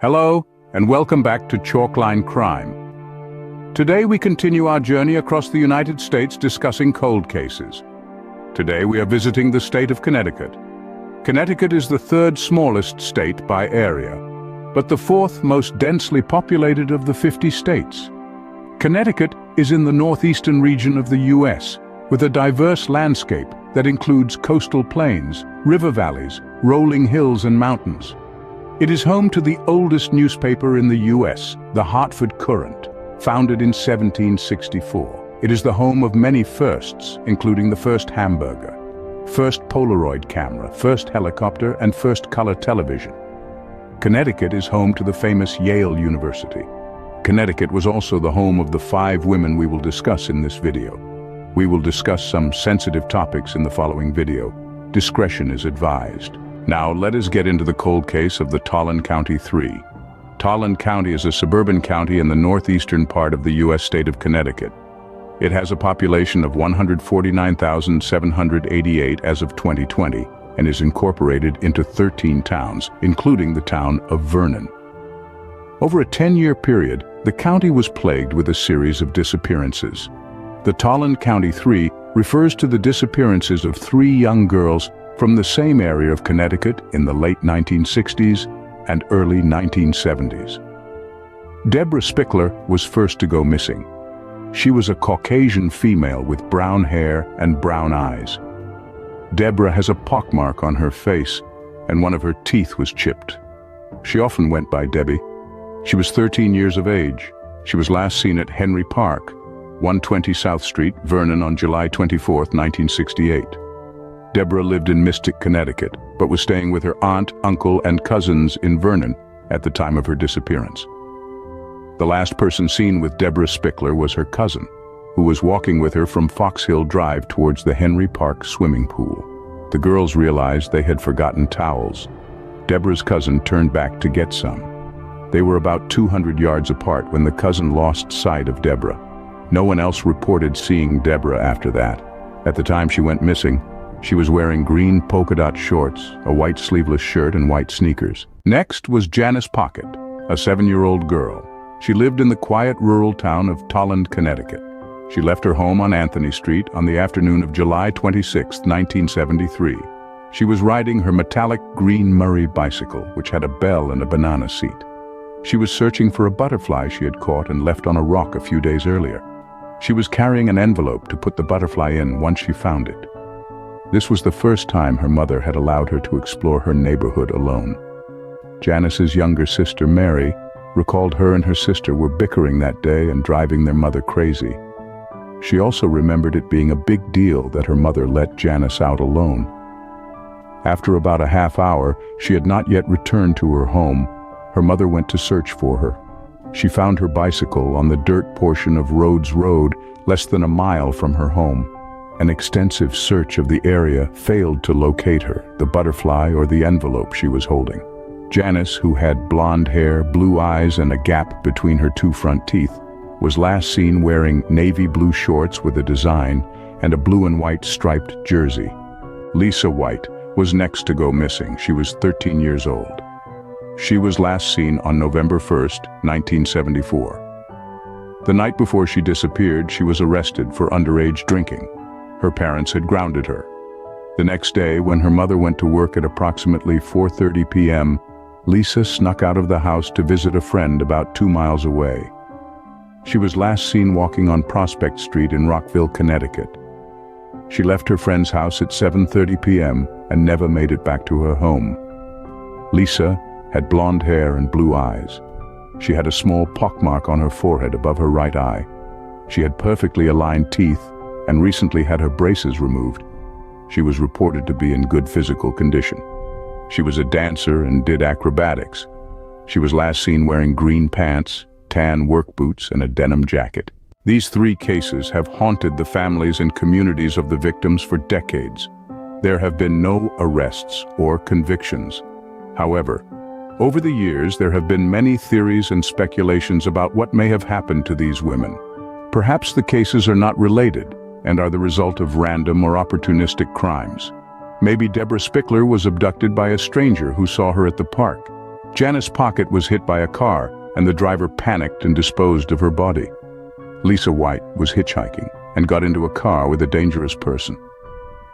Hello, and welcome back to Chalkline Crime. Today we continue our journey across the United States discussing cold cases. Today we are visiting the state of Connecticut. Connecticut is the third smallest state by area, but the fourth most densely populated of the 50 states. Connecticut is in the northeastern region of the U.S., with a diverse landscape that includes coastal plains, river valleys, rolling hills and mountains. It is home to the oldest newspaper in the U.S., the Hartford Courant, founded in 1764. It is the home of many firsts, including the first hamburger, first Polaroid camera, first helicopter, and first color television. Connecticut is home to the famous Yale University. Connecticut was also the home of the 5 women we will discuss in this video. We will discuss some sensitive topics in the following video. Discretion is advised. Now let us get into the cold case of the Tolland County 3. Tolland County is a suburban county in the northeastern part of the U.S. state of Connecticut. It has a population of 149,788 as of 2020 and is incorporated into 13 towns, including the town of Vernon. Over a 10-year period, the county was plagued with a series of disappearances. The Tolland County 3 refers to the disappearances of 3 young girls from the same area of Connecticut in the late 1960s and early 1970s. Deborah Spickler was first to go missing. She was a Caucasian female with brown hair and brown eyes. Deborah has a pockmark on her face, and one of her teeth was chipped. She often went by Debbie. She was 13 years of age. She was last seen at Henry Park, 120 South Street, Vernon, on July 24, 1968. Deborah lived in Mystic, Connecticut, but was staying with her aunt, uncle, and cousins in Vernon at the time of her disappearance. The last person seen with Deborah Spickler was her cousin, who was walking with her from Fox Hill Drive towards the Henry Park swimming pool. The girls realized they had forgotten towels. Deborah's cousin turned back to get some. They were about 200 yards apart when the cousin lost sight of Deborah. No one else reported seeing Deborah after that. At the time she went missing, she was wearing green polka dot shorts, a white sleeveless shirt, and white sneakers. Next was Janice Pocket, a 7-year-old girl. She lived in the quiet rural town of Tolland, Connecticut. She left her home on Anthony Street on the afternoon of July 26, 1973. She was riding her metallic green Murray bicycle, which had a bell and a banana seat. She was searching for a butterfly she had caught and left on a rock a few days earlier. She was carrying an envelope to put the butterfly in once she found it. This was the first time her mother had allowed her to explore her neighborhood alone. Janice's younger sister, Mary, recalled her and her sister were bickering that day and driving their mother crazy. She also remembered it being a big deal that her mother let Janice out alone. After about a half hour, she had not yet returned to her home. Her mother went to search for her. She found her bicycle on the dirt portion of Rhodes Road, less than a mile from her home. An extensive search of the area failed to locate her, the butterfly, or the envelope she was holding. Janice, who had blonde hair, blue eyes, and a gap between her 2 front teeth, was last seen wearing navy blue shorts with a design and a blue and white striped jersey. Lisa White was next to go missing. She was 13 years old. She was last seen on November 1, 1974. The night before she disappeared, she was arrested for underage drinking. Her parents had grounded her. The next day, when her mother went to work at approximately 4:30 p.m., Lisa snuck out of the house to visit a friend about 2 miles away. She was last seen walking on Prospect Street in Rockville, Connecticut. She left her friend's house at 7:30 p.m. and never made it back to her home. Lisa had blonde hair and blue eyes. She had a small pockmark on her forehead above her right eye. She had perfectly aligned teeth and recently had her braces removed. She was reported to be in good physical condition. She was a dancer and did acrobatics. She was last seen wearing green pants, tan work boots, and a denim jacket. These 3 cases have haunted the families and communities of the victims for decades. There have been no arrests or convictions. However, over the years, there have been many theories and speculations about what may have happened to these women. Perhaps the cases are not related and are the result of random or opportunistic crimes. Maybe Deborah Spickler was abducted by a stranger who saw her at the park. Janice Pocket was hit by a car, and the driver panicked and disposed of her body. Lisa White was hitchhiking and got into a car with a dangerous person.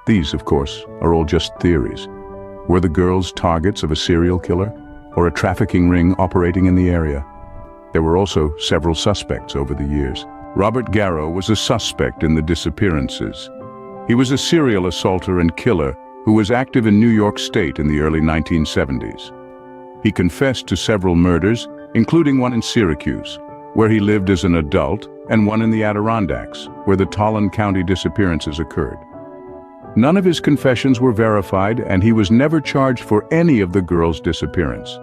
These, of course, are all just theories. Were the girls targets of a serial killer or a trafficking ring operating in the area? There were also several suspects over the years. Robert Garrow was a suspect in the disappearances. He was a serial assaulter and killer who was active in New York State in the early 1970s. He confessed to several murders, including one in Syracuse, where he lived as an adult, and one in the Adirondacks, where the Tolland County disappearances occurred. None of his confessions were verified, and he was never charged for any of the girls' disappearance.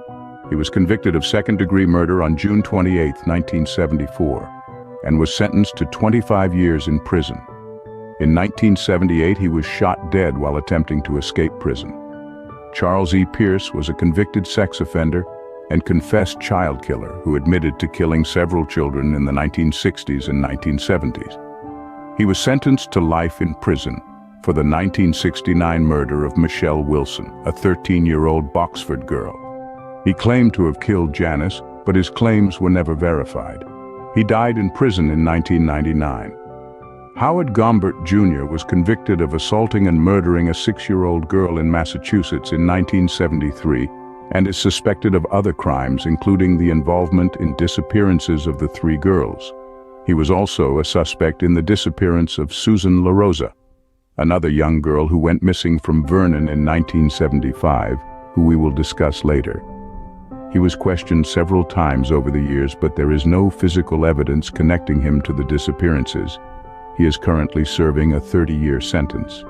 He was convicted of second-degree murder on June 28, 1974, and was sentenced to 25 years in prison. In 1978, he was shot dead while attempting to escape prison. Charles E. Pierce was a convicted sex offender and confessed child killer who admitted to killing several children in the 1960s and 1970s. He was sentenced to life in prison for the 1969 murder of Michelle Wilson, a 13-year-old Boxford girl. He claimed to have killed Janice, but his claims were never verified. He died in prison in 1999. Howard Gombert Jr. was convicted of assaulting and murdering a 6-year-old girl in Massachusetts in 1973 and is suspected of other crimes, including the involvement in disappearances of the 3 girls. He was also a suspect in the disappearance of Susan LaRosa, another young girl who went missing from Vernon in 1975, who we will discuss later. He was questioned several times over the years, but there is no physical evidence connecting him to the disappearances. He is currently serving a 30-year sentence.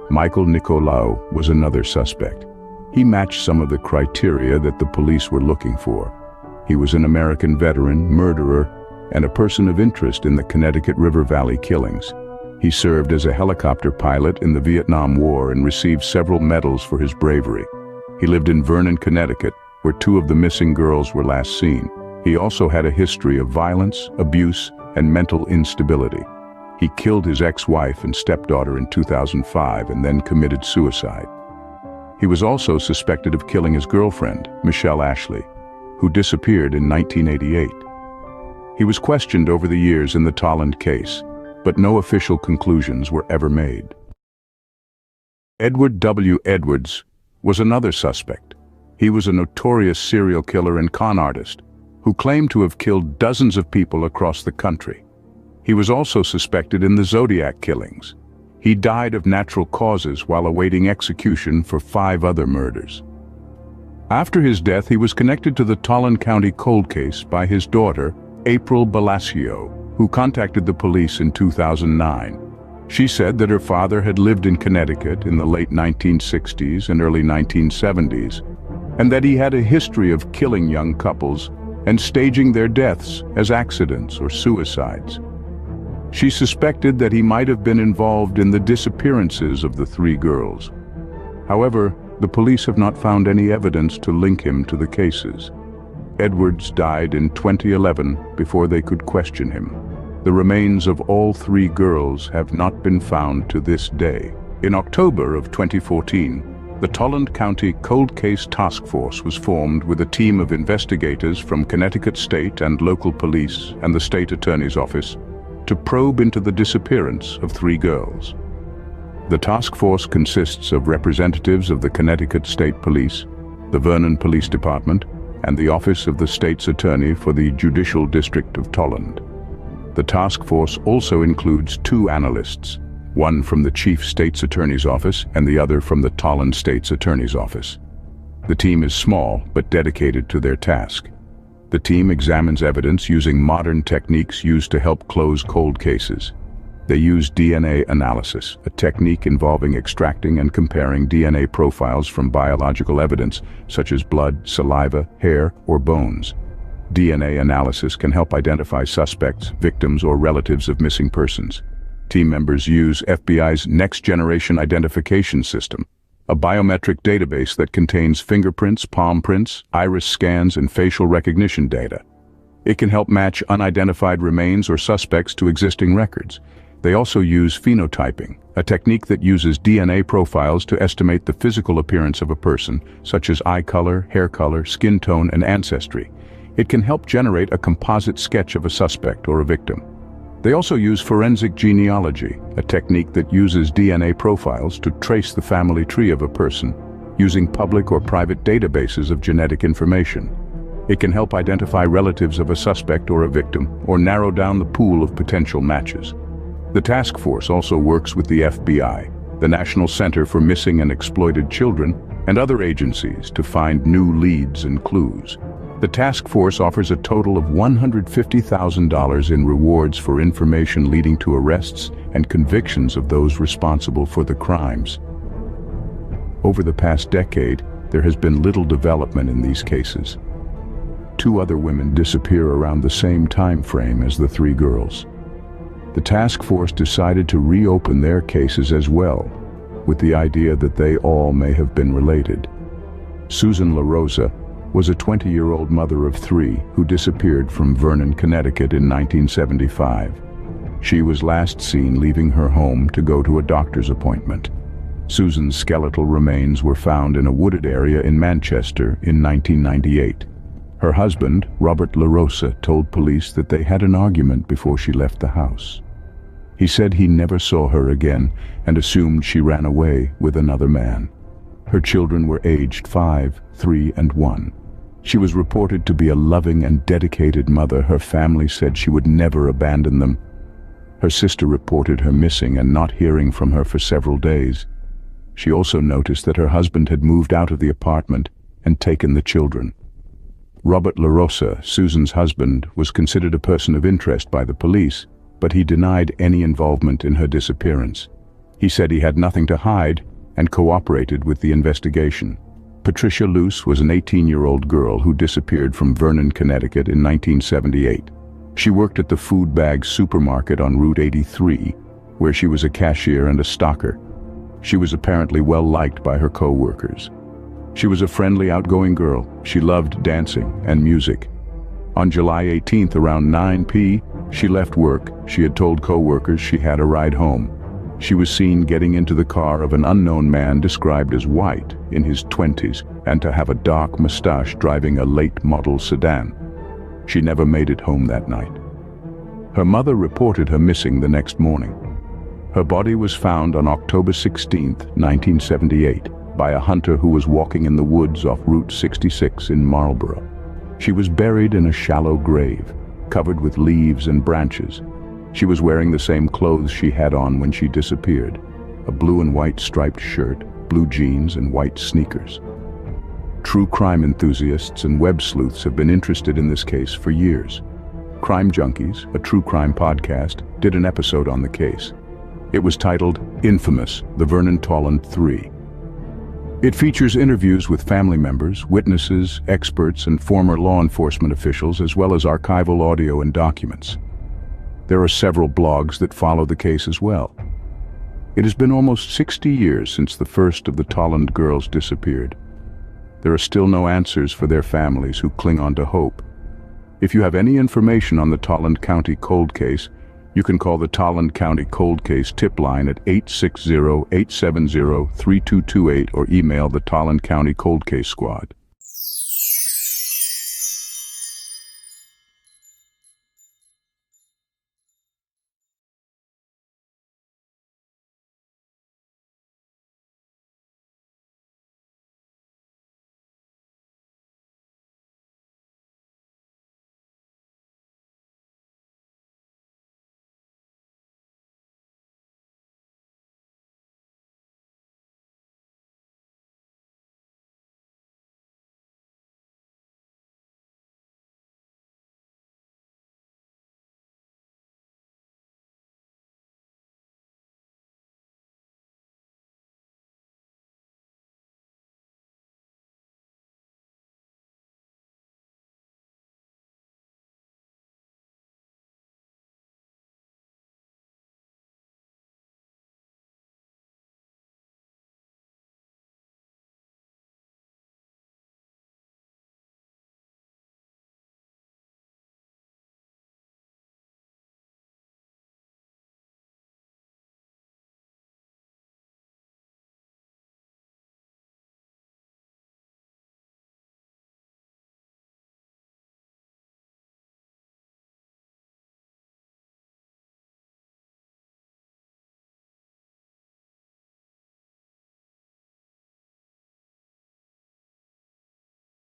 Michael Nicolaou was another suspect. He matched some of the criteria that the police were looking for. He was an American veteran, murderer, and a person of interest in the Connecticut River Valley killings. He served as a helicopter pilot in the Vietnam War and received several medals for his bravery. He lived in Vernon, Connecticut, where 2 of the missing girls were last seen. He also had a history of violence, abuse, and mental instability. He killed his ex-wife and stepdaughter in 2005 and then committed suicide. He was also suspected of killing his girlfriend, Michelle Ashley, who disappeared in 1988. He was questioned over the years in the Tolland case, but no official conclusions were ever made. Edward W. Edwards was another suspect. He was a notorious serial killer and con artist who claimed to have killed dozens of people across the country. He was also suspected in the Zodiac killings. He died of natural causes while awaiting execution for 5 other murders. After his death, he was connected to the Tolland County cold case by his daughter, April Balasio, who contacted the police in 2009. She said that her father had lived in Connecticut in the late 1960s and early 1970s, and that he had a history of killing young couples and staging their deaths as accidents or suicides. She suspected that he might have been involved in the disappearances of the 3 girls. However, the police have not found any evidence to link him to the cases. Edwards died in 2011 before they could question him. The remains of all 3 girls have not been found to this day. In October of 2014, the Tolland County Cold Case Task Force was formed with a team of investigators from Connecticut State and local police and the State Attorney's Office to probe into the disappearance of 3 girls. The task force consists of representatives of the Connecticut State Police, the Vernon Police Department, and the Office of the State's Attorney for the Judicial District of Tolland. The task force also includes 2 analysts, one from the Chief State's Attorney's Office and the other from the Tolland State's Attorney's Office. The team is small but dedicated to their task. The team examines evidence using modern techniques used to help close cold cases. They use DNA analysis, a technique involving extracting and comparing DNA profiles from biological evidence, such as blood, saliva, hair, or bones. DNA analysis can help identify suspects, victims, or relatives of missing persons. Team members use FBI's Next Generation Identification System, a biometric database that contains fingerprints, palm prints, iris scans, and facial recognition data. It can help match unidentified remains or suspects to existing records. They also use phenotyping, a technique that uses DNA profiles to estimate the physical appearance of a person, such as eye color, hair color, skin tone, and ancestry. It can help generate a composite sketch of a suspect or a victim. They also use forensic genealogy, a technique that uses DNA profiles to trace the family tree of a person, using public or private databases of genetic information. It can help identify relatives of a suspect or a victim, or narrow down the pool of potential matches. The task force also works with the FBI, the National Center for Missing and Exploited Children, and other agencies to find new leads and clues. The task force offers a total of $150,000 in rewards for information leading to arrests and convictions of those responsible for the crimes. Over the past decade, there has been little development in these cases. 2 other women disappear around the same time frame as the 3 girls. The task force decided to reopen their cases as well, with the idea that they all may have been related. Susan LaRosa was a 20-year-old mother of 3 who disappeared from Vernon, Connecticut in 1975. She was last seen leaving her home to go to a doctor's appointment. Susan's skeletal remains were found in a wooded area in Manchester in 1998. Her husband, Robert LaRosa, told police that they had an argument before she left the house. He said he never saw her again and assumed she ran away with another man. Her children were aged 5, 3, and 1. She was reported to be a loving and dedicated mother. Her family said she would never abandon them. Her sister reported her missing and not hearing from her for several days. She also noticed that her husband had moved out of the apartment and taken the children. Robert LaRosa, Susan's husband, was considered a person of interest by the police, but he denied any involvement in her disappearance. He said he had nothing to hide and cooperated with the investigation. Patricia Loose was an 18-year-old girl who disappeared from Vernon, Connecticut in 1978. She worked at the Food Bag supermarket on Route 83, where she was a cashier and a stocker. She was apparently well liked by her co-workers. She was a friendly, outgoing girl. She loved dancing and music. On July 18th, around 9 p.m., she left work. She had told co-workers she had a ride home. She was seen getting into the car of an unknown man described as white, in his 20s, and to have a dark mustache, driving a late model sedan. She never made it home that night. Her mother reported her missing the next morning. Her body was found on October 16, 1978, by a hunter who was walking in the woods off Route 66 in Marlborough. She was buried in a shallow grave, covered with leaves and branches. She was wearing the same clothes she had on when she disappeared, a blue and white striped shirt, blue jeans, and white sneakers. True crime enthusiasts and web sleuths have been interested in this case for years. Crime Junkies, a true crime podcast, did an episode on the case. It was titled Infamous, the Vernon Tolland 3. It features interviews with family members, witnesses, experts, and former law enforcement officials, as well as archival audio and documents. There are several blogs that follow the case as well. It has been almost 60 years since the first of the Tolland girls disappeared. There are still no answers for their families who cling on to hope. If you have any information on the Tolland County cold case, you can call the Tolland County Cold Case tip line at 860-870-3228 or email the Tolland County Cold Case Squad.